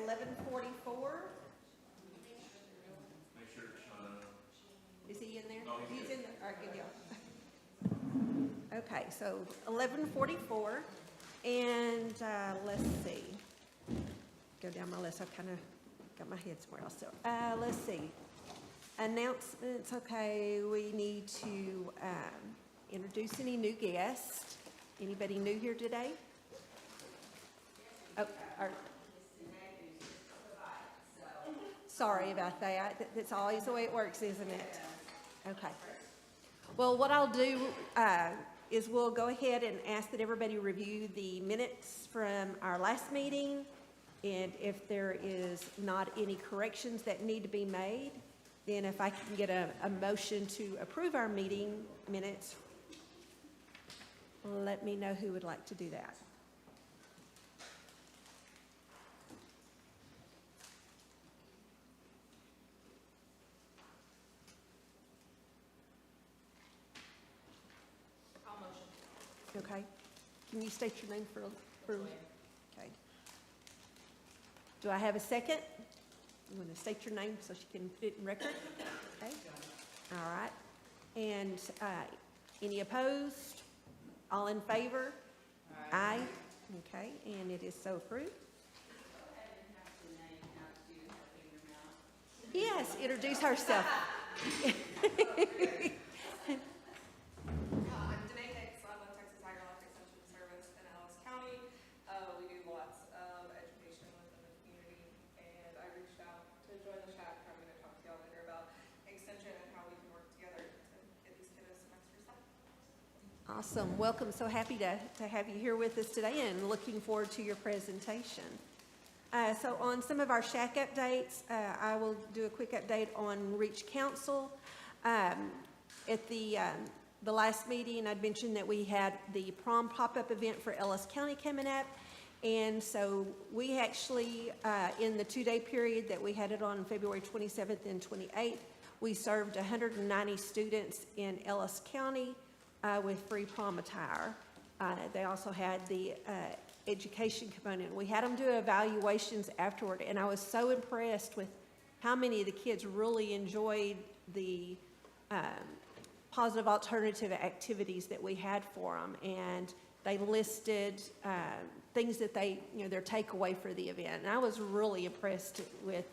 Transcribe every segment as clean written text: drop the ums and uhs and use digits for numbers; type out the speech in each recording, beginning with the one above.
11:44. Make sure it's not. Is he in there? No, He's in there. All right, good deal. Okay, so 11:44, and let's see. Go down my list. I kind of got my head somewhere else. So let's see. Announcements. Okay, we need to introduce any new guests. Anybody new here today? Oh, sorry about that. That's always the way it works, isn't it? Okay. Well, what I'll do is we'll go ahead and ask that everybody review the minutes from our last meeting. And if there is not any corrections that need to be made, then if I can get a motion to approve our meeting minutes, let me know who would like to do that. I'll motion. Okay. Can you state your name for okay. Do I have a second? You want to state your name so she can put it in record? Okay. All right. And any opposed? All in favor? Aye. Okay, and it is so approved. Yes, introduce herself. I'm Danae Hicks. I'm with Texas Agricultural Extension Service in Ellis County. We do lots of education within the community, and I reached out to join the SHAC. I'm going to talk to y'all later about extension and how we can work together to get these kiddos some extra stuff. Awesome. Welcome. So happy to have you here with us today and looking forward to your presentation. So on some of our SHAC updates, I will do a quick update on Reach Council. At the last meeting, I'd mentioned that we had the prom pop-up event for Ellis County coming up. And so we actually, in the 2-day period that we had it on February 27th and 28th, we served 190 students in Ellis County with free prom attire. They also had the education component. We had them do evaluations afterward, and I was so impressed with how many of the kids really enjoyed the positive alternative activities that we had for them, and they listed things that they, their takeaway for the event. And I was really impressed with,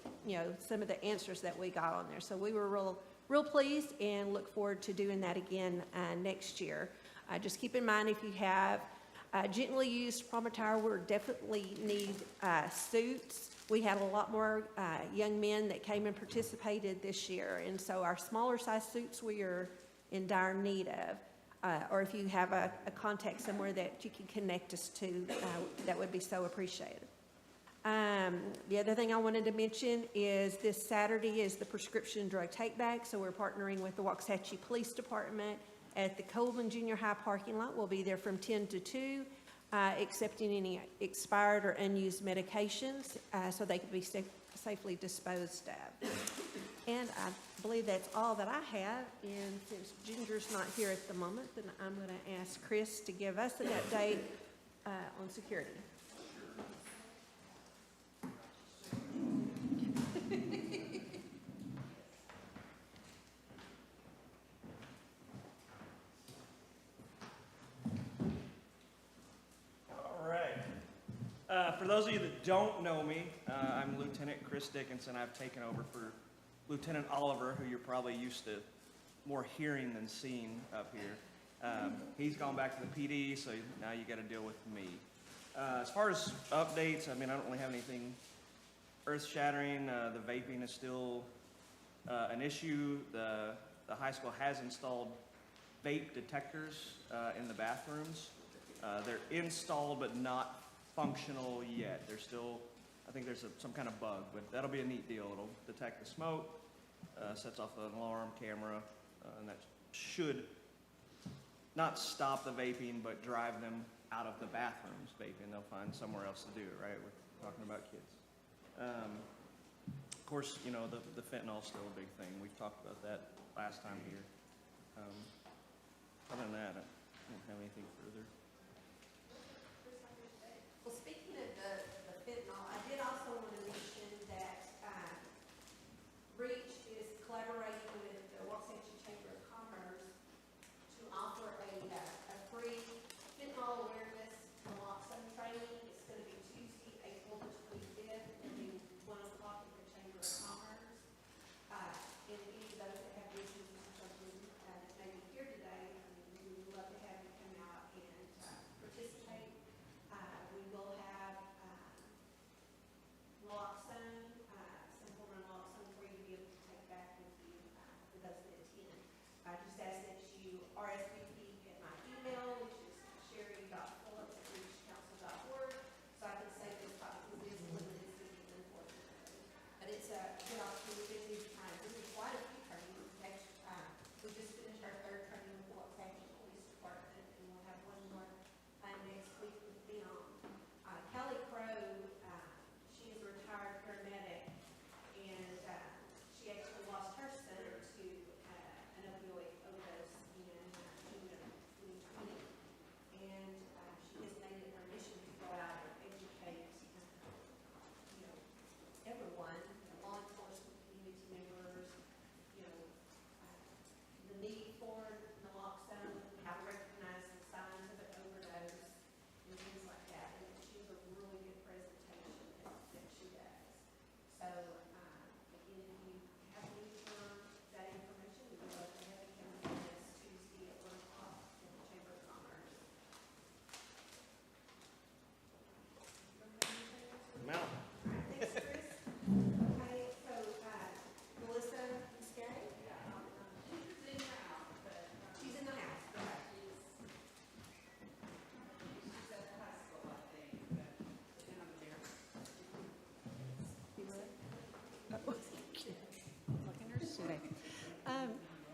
some of the answers that we got on there. So we were real pleased and look forward to doing that again next year. Just keep in mind, if you have gently used prom attire, we definitely need suits. We had a lot more young men that came and participated this year, and so our smaller size suits we are in dire need of. Or if you have a contact somewhere that you can connect us to, that would be so appreciated. The other thing I wanted to mention is this Saturday is the prescription drug take back, so we're partnering with the Waxahachie Police Department at the Coleman Junior High parking lot. We'll be there from 10 to 2, accepting any expired or unused medications so they can be safely disposed of. And I believe that's all that I have. And since Ginger's not here at the moment, then I'm going to ask Chris to give us an update on security. For those of you that don't know me, I'm Lieutenant Chris Dickinson. I've taken over for Lieutenant Oliver, who you're probably used to more hearing than seeing up here. He's gone back to the PD, so now you got to deal with me. As far as updates, I don't really have anything earth-shattering. The vaping is still an issue. The high school has installed vape detectors in the bathrooms. They're installed but not functional yet. They're still, I think there's some kind of bug, but that'll be a neat deal. It'll detect the smoke, sets off an alarm camera, and that should not stop the vaping, but drive them out of the bathrooms vaping. They'll find somewhere else to do it, right? We're talking about kids. Of course, the fentanyl is still a big thing. We've talked about that last time here. Other than that, I don't have anything further. Well, speaking of the fentanyl, I did also want to mention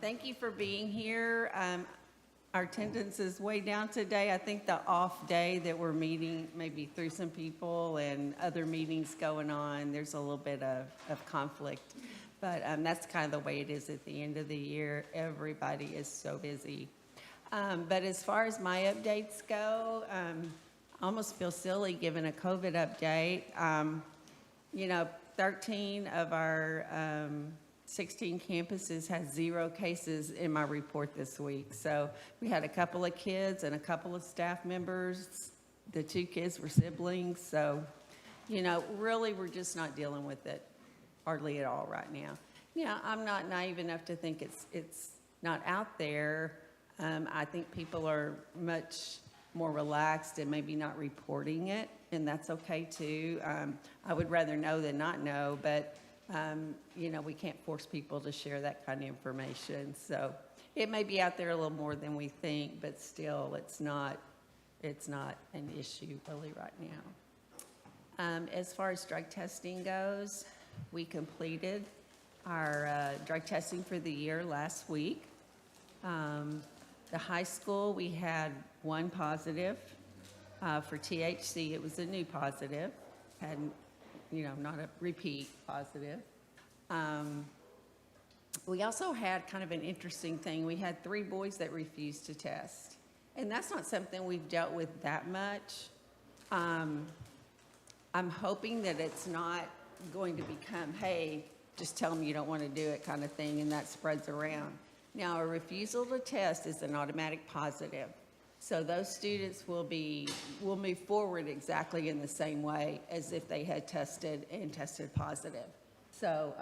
Thank you for being here. Our attendance is way down today. I think the off day that we're meeting maybe through some people and other meetings going on, there's a little bit of conflict. But that's kind of the way it is at the end of the year. Everybody is so busy. But as far as my updates go, I almost feel silly giving a COVID update. 13 of our 16 campuses had 0 cases in my report this week. So we had a couple of kids and a couple of staff members. The 2 kids were siblings. So, really we're just not dealing with it hardly at all right now. I'm not naive enough to think it's not out there. I think people are much more relaxed and maybe not reporting it, and that's okay too. I would rather know than not know, but we can't force people to share that kind of information. So it may be out there a little more than we think, but still it's not an issue really right now. As far as drug testing goes, we completed our drug testing for the year last week. The high school, we had 1 positive. For THC, it was a new positive, and not a repeat positive. We also had kind of an interesting thing. We had 3 boys that refused to test, and that's not something we've dealt with that much. I'm hoping that it's not going to become, hey, just tell them you don't want to do it kind of thing, and that spreads around. Now, a refusal to test is an automatic positive. So those students will move forward exactly in the same way as if they had tested positive. So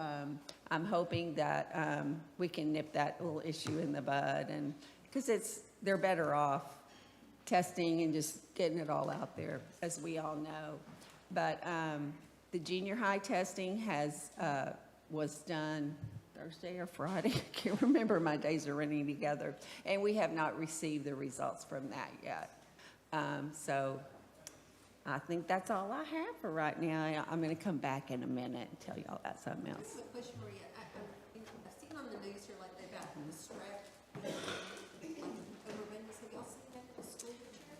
I'm hoping that we can nip that little issue in the bud, and because they're better off testing and just getting it all out there, as we all know. But the junior high testing was done Thursday or Friday. I can't remember, my days are running together. And we have not received the results from that yet. So I think that's all I have for right now. I'm going to come back in a minute and tell y'all about something else. I have a question for you. I've seen on the news here like about the strep overabundance. Have y'all seen that at the school here?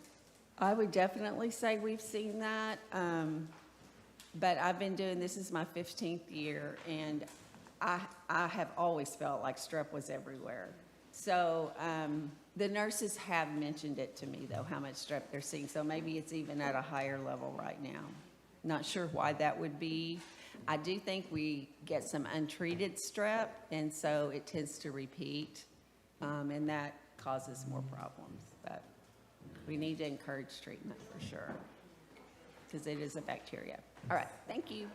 I would definitely say we've seen that. But I've been doing, this is my 15th year, and I have always felt like strep was everywhere. So the nurses have mentioned it to me, though, how much strep they're seeing. So maybe it's even at a higher level right now. Not sure why that would be. I do think we get some untreated strep, and so it tends to repeat, and that causes more problems. But we need to encourage treatment for sure, because it is a bacteria. All right, thank you.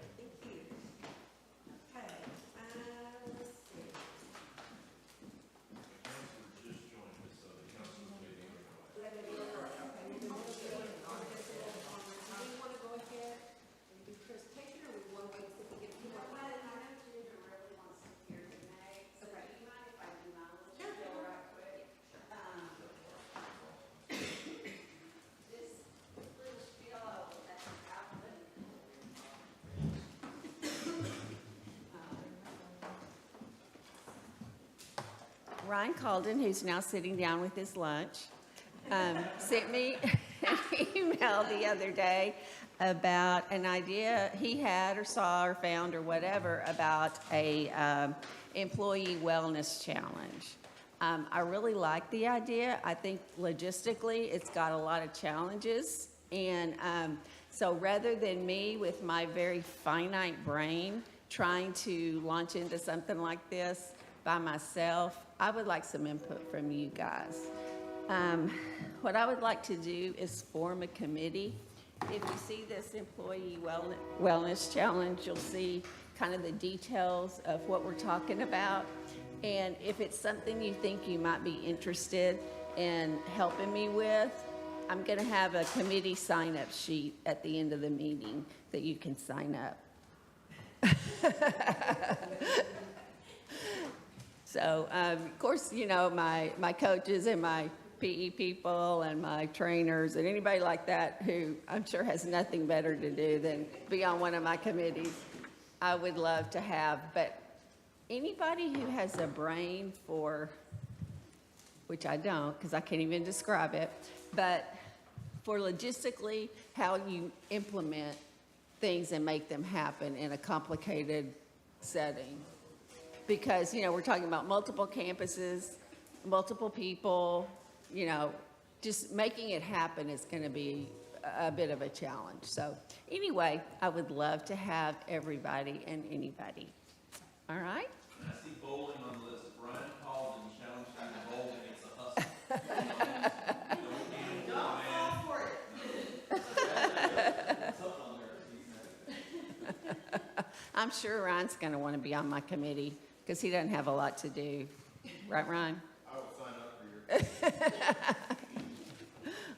Ryan Calden, who's now sitting down with his lunch, sent me an email the other day about an idea he had or saw or found or whatever about a employee wellness challenge. I really like the idea. I think logistically it's got a lot of challenges, and so rather than me with my very finite brain trying to launch into something like this by myself, I would like some input from you guys. What I would like to do is form a committee. If you see this employee wellness challenge, you'll see kind of the details of what we're talking about. And if it's something you think you might be interested in helping me with, I'm going to have a committee sign-up sheet at the end of the meeting that you can sign up. So, of course, my coaches and my PE people and my trainers and anybody like that who I'm sure has nothing better to do than be on one of my committees, I would love to have. But anybody who has a brain for which I don't because I can't even describe it, but for logistically how you implement things and make them happen in a complicated setting. Because, you know, we're talking about multiple campuses, multiple people, you know, just making it happen is going to be a bit of a challenge. So anyway, I would love to have everybody and anybody. All right? I see bowling on the list. Brian called and challenged me to bowling. It's a hustle. Don't fall for it. Something on there. I'm sure Ryan's going to want to be on my committee because he doesn't have a lot to do. Right, Ryan? I will sign up for your.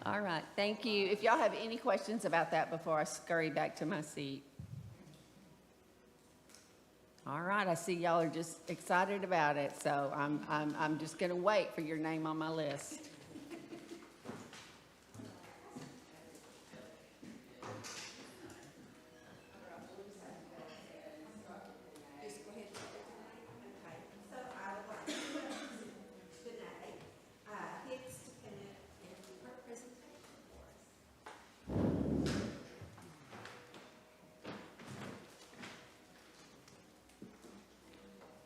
All right, thank you. If y'all have any questions about that before I scurry back to my seat. All right, I see y'all are just excited about it, so I'm just going to wait for your name on my list. Just go ahead. Okay, so I would like to introduce today, Hicks to come in and do her presentation for us.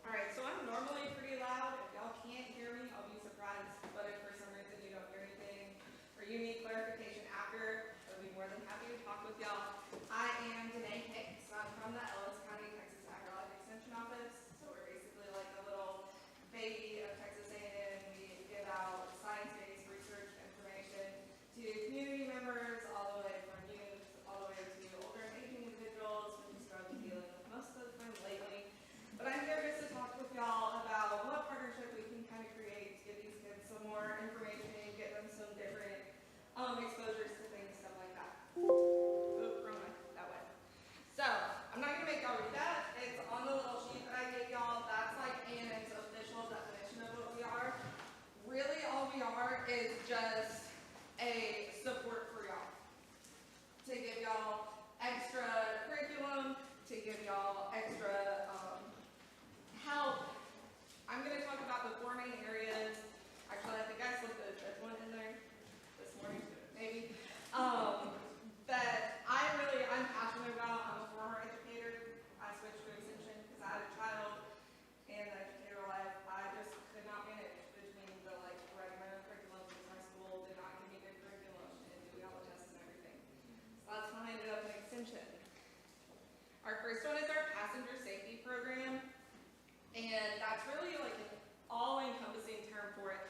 All right, so I'm normally pretty loud. If y'all can't hear me, I'll be surprised. But if for some reason you don't hear anything or you need clarification after, I'll be more than happy to talk with y'all. I am Danae Hicks. I'm from the Ellis County, Texas Agri-Life Extension Office. So we're basically like a little baby of Texas A&M. We give out science-based research information to community members, all the way from youth, all the way to older and aging individuals who just are dealing with most of the time lately. But I'm here just to talk with y'all about what partnership we can kind of create to give these kids some more information, get them some different exposures to things, stuff like that. Oop, wrong way, that way. So, I'm not gonna make y'all read that. It's on the little sheet that I gave y'all. That's like A&M's official definition of what we are. Really, all we are is just a support for y'all. To give y'all extra curriculum, to give y'all extra help. I'm going to talk about the 4 main areas. Actually, I think I slipped the fifth one in there this morning, maybe. That I'm passionate about. I'm a former educator. I switched to extension because I had a child in the educator life. I just could not manage between the like regular curriculum because my school did not give me good curriculum and doing all the tests and everything. So that's when I ended up in extension. Our first one is our passenger safety program. And that's really like an all-encompassing term for it.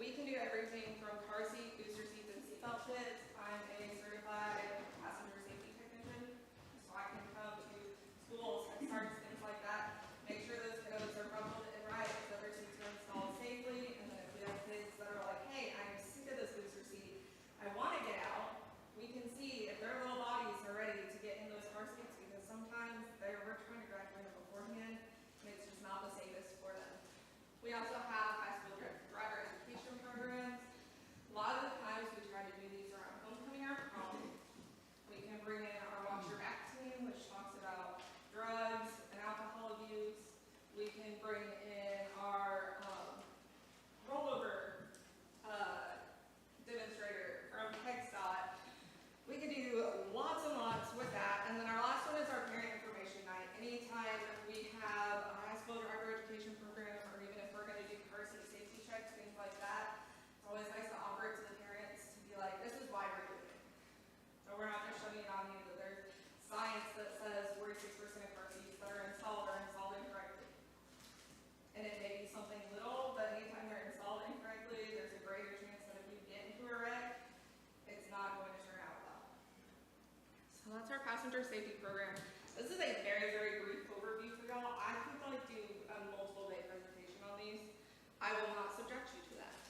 We can do everything from car seat, booster seats, and seatbelt kits. I'm a certified passenger safety technician, so I can come to schools, head starts, things like that, make sure those kiddos are buckled and right, that their seats are installed safely, and then if we have kids that are like, hey, I'm sick of this booster seat, I want to get out, we can see if their little bodies are ready to get in those car seats, because sometimes we're trying to graduate beforehand, and it's just not the safest for them. We also have high school driver education programs. A lot of the times we try to do these around homecoming or prom. We can bring in our Watch Your Back team, which talks about drugs and alcohol abuse. We can bring in our rollover demonstrator from TechStot. We can do lots and lots with that. And then our last one is our parent information night. Anytime we have a high school driver education program, or even if we're going to do car seat safety checks, things like that, it's always nice to offer it to the parents to be like, this is why we're doing it. So we're not just showing it on you that there's science that says 46% of car seats that are installed incorrectly. And it may be something little, but anytime they're installed incorrectly, there's a greater chance that if you get into a wreck, it's not going to turn out well. So that's our passenger safety program. This is a very, very brief overview for y'all. I could like do a multiple day presentation on these. I will not subject you to that.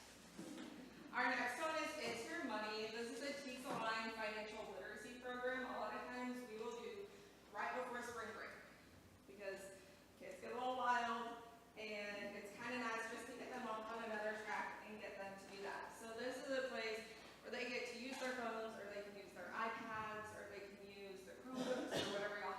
Our next one is It's Your Money. This is a teach-aligned financial literacy program. A lot of times we will do right before spring break because kids get a little wild and it's kind of nice just to get them on another track and get them to do that. So this is a place where they get to use their phones, or they can use their iPads, or they can use their Chromebooks, or whatever y'all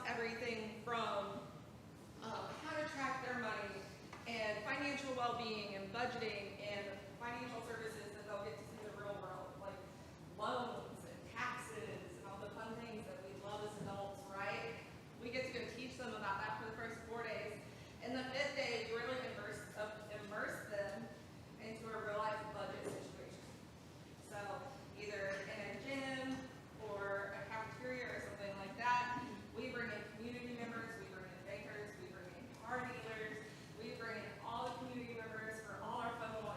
everything from how to track their money and financial well-being and budgeting and financial services that they'll get to see the real world, like loans and taxes and all the fun things that we love as adults, right? We get to go teach them about that for the first 4 days. And the 5th day, we really immerse them into a real-life budget situation. So either in a gym or a cafeteria or something like that, we bring in community members, we bring in bakers, we bring in car dealers, we bring in all the community members for all our fun little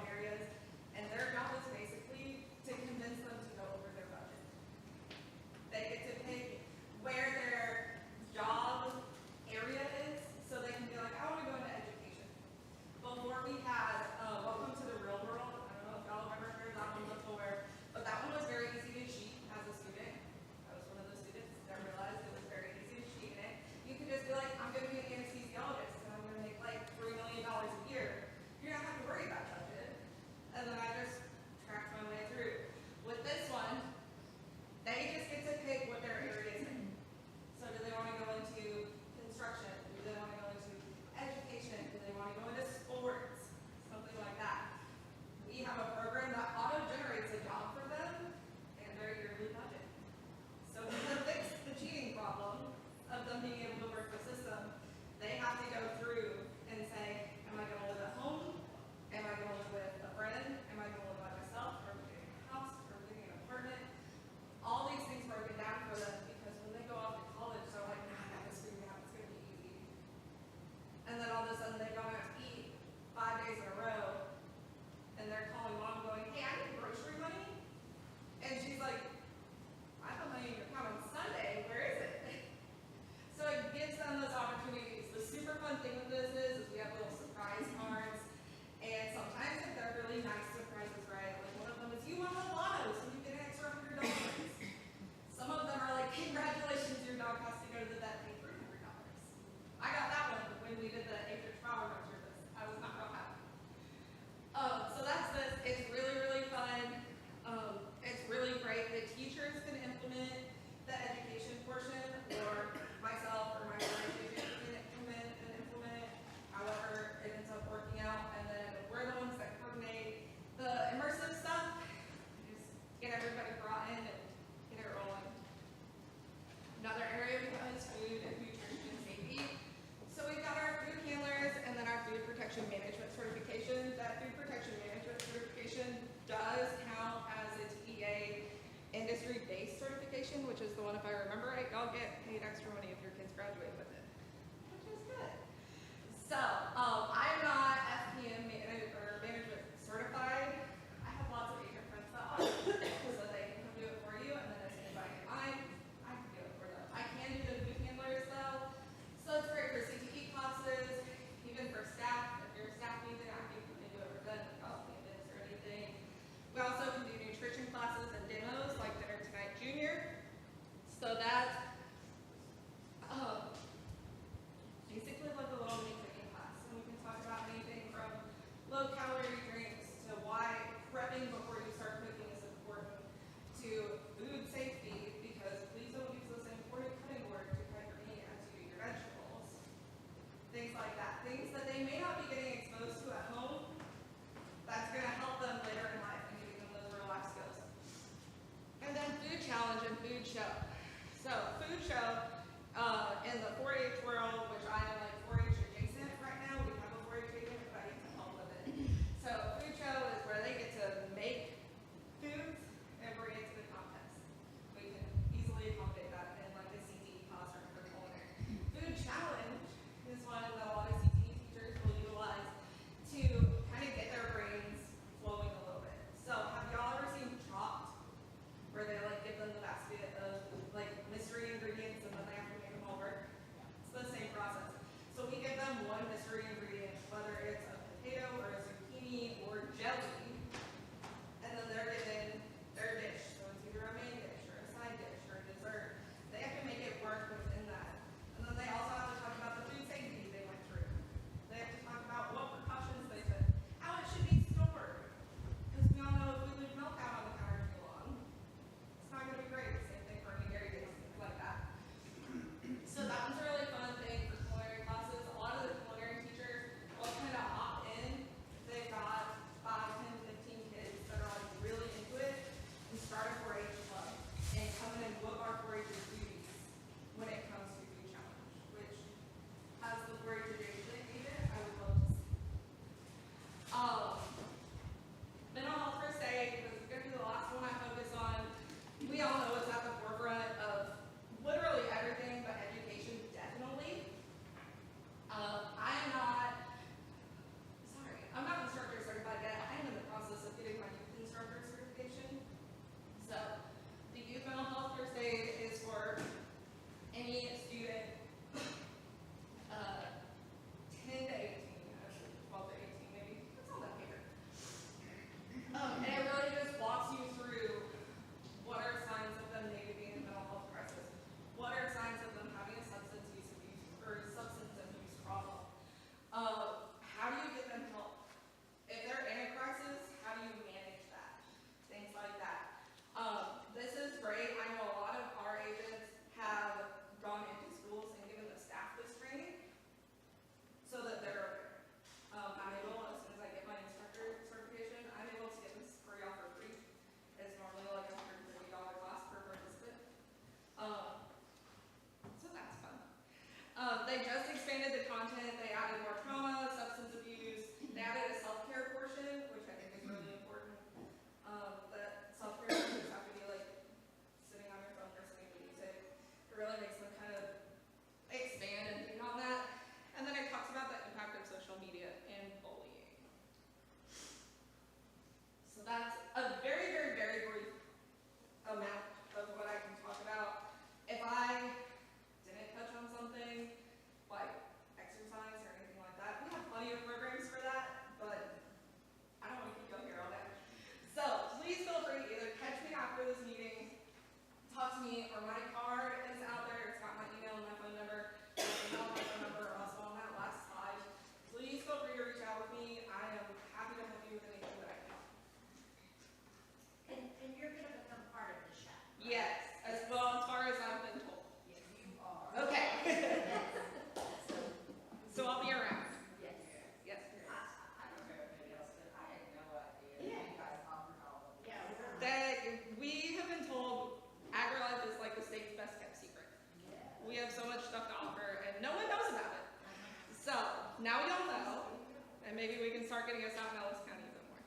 start getting us out in Ellis County a bit more.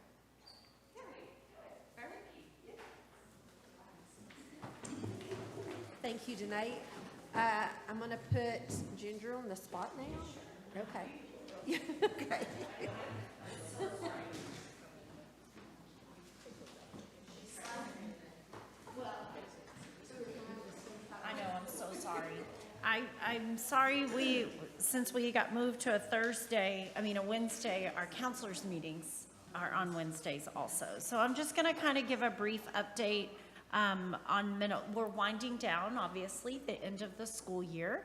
All right. Thank you, Danae. I'm gonna put Ginger on the spot now. Okay. Okay. I know, I'm so sorry. I'm sorry since we got moved to a Wednesday, our counselors' meetings are on Wednesdays also. So I'm just gonna kind of give a brief update we're winding down, obviously, the end of the school year.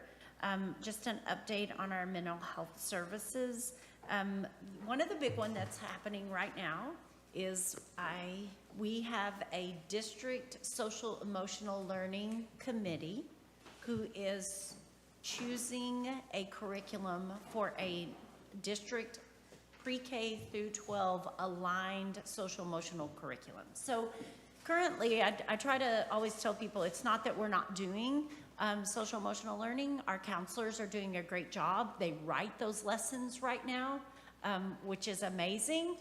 Just an update on our mental health services. One of the big one that's happening right now is we have a district social emotional learning committee who is choosing a curriculum for a district pre-K through 12 aligned social emotional curriculum. So currently, I try to always tell people it's not that we're not doing social emotional learning. Our counselors are doing a great job. They write those lessons right now, which is amazing.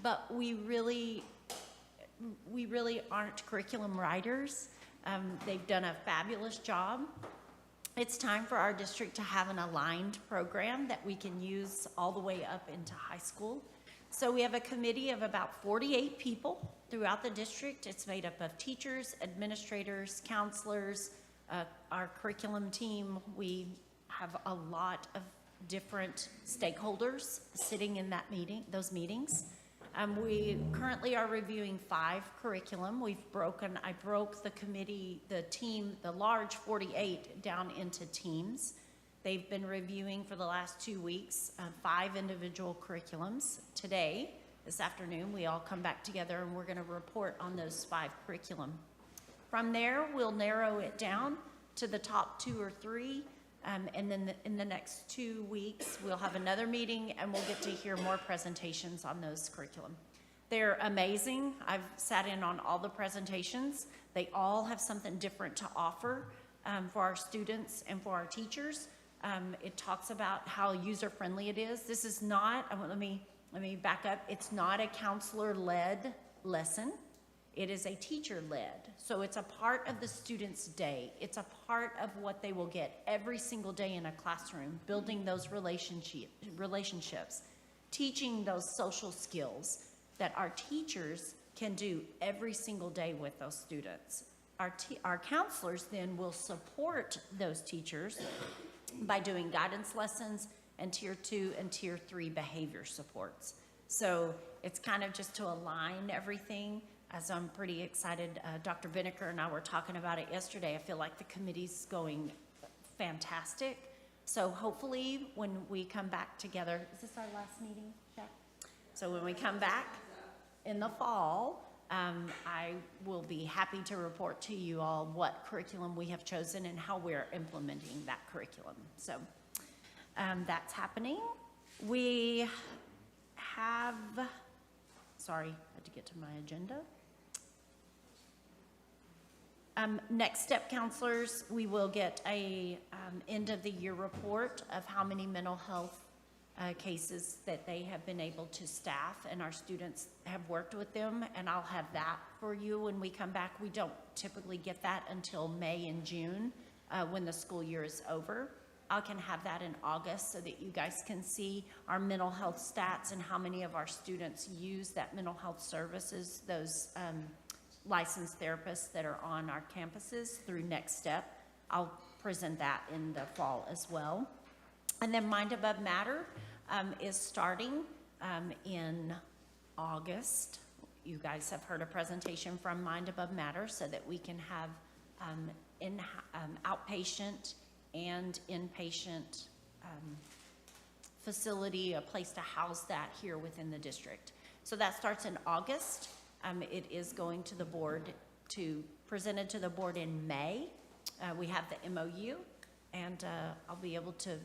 But we really aren't curriculum writers. They've done a fabulous job. It's time for our district to have an aligned program that we can use all the way up into high school. So we have a committee of about 48 people throughout the district. It's made up of teachers, administrators, counselors, our curriculum team. We have a lot of different stakeholders sitting in those meetings. We currently are reviewing 5 curriculum. I broke the committee, the team, the large 48 down into teams. They've been reviewing for the last 2 weeks, 5 individual curriculums. Today, this afternoon, we all come back together and we're gonna report on those 5 curriculum. From there, we'll narrow it down to the top 2 or 3. And then in the next 2 weeks, we'll have another meeting and we'll get to hear more presentations on those curriculum. They're amazing. I've sat in on all the presentations. They all have something different to offer for our students and for our teachers. It talks about how user-friendly it is. This is not, let me back up. It's not a counselor-led lesson. It is a teacher-led. So it's a part of the student's day. It's a part of what they will get every single day in a classroom, building those relationships, teaching those social skills that our teachers can do every single day with those students. Our counselors then will support those teachers by doing guidance lessons and tier 2 and tier 3 behavior supports. So it's kind of just to align everything. As I'm pretty excited, Dr. Binnicker and I were talking about it yesterday. I feel like the committee's going fantastic. So hopefully when we come back together, is this our last meeting, Jack? So when we come back in the fall, I will be happy to report to you all what curriculum we have chosen and how we're implementing that curriculum. So that's happening. We have, sorry, I had to get to my agenda. Next step counselors, we will get a end of the year report of how many mental health cases that they have been able to staff and our students have worked with them, and I'll have that for you when we come back. We don't typically get that until May and June when the school year is over. I can have that in August so that you guys can see our mental health stats and how many of our students use that mental health services, those licensed therapists that are on our campuses through Next Step. I'll present that in the fall as well. And then Mind Above Matter is starting in August. You guys have heard a presentation from Mind Above Matter so that we can have outpatient and inpatient facility, a place to house that here within the district. So that starts in August. It is going to the board, presented to the board in May. We have the MOU, and I'll be able to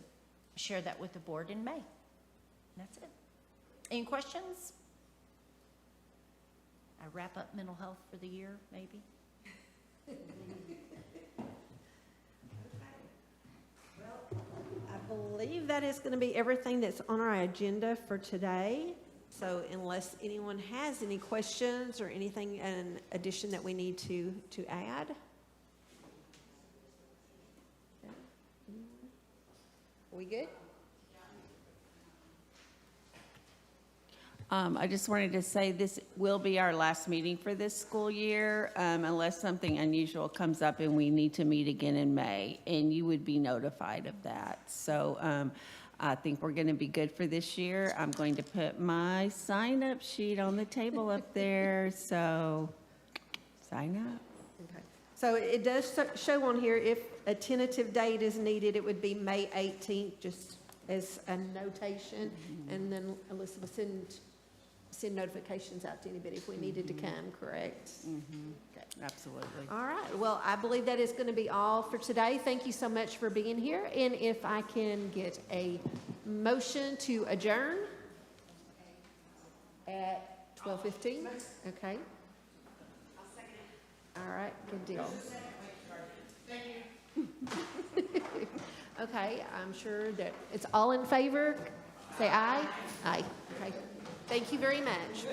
share that with the board in May. That's it. Any questions? I wrap up mental health for the year, maybe? I believe that is going to be everything that's on our agenda for today. So unless anyone has any questions or anything in addition that we need to add? We good? I just wanted to say this will be our last meeting for this school year, unless something unusual comes up and we need to meet again in May, and you would be notified of that. So I think we're going to be good for this year. I'm going to put my sign-up sheet on the table up there, so sign up. Okay. So it does show on here, if a tentative date is needed, it would be May 18th, just as a notation. And then Alyssa will send notifications out to anybody if we needed to come, correct? Okay. Absolutely. All right, well, I believe that is going to be all for today. Thank you so much for being here. And if I can get a motion to adjourn at 12:15? Okay. All right, good deal. Okay, I'm sure that it's all in favor. Say aye. Aye. Okay. Thank you very much.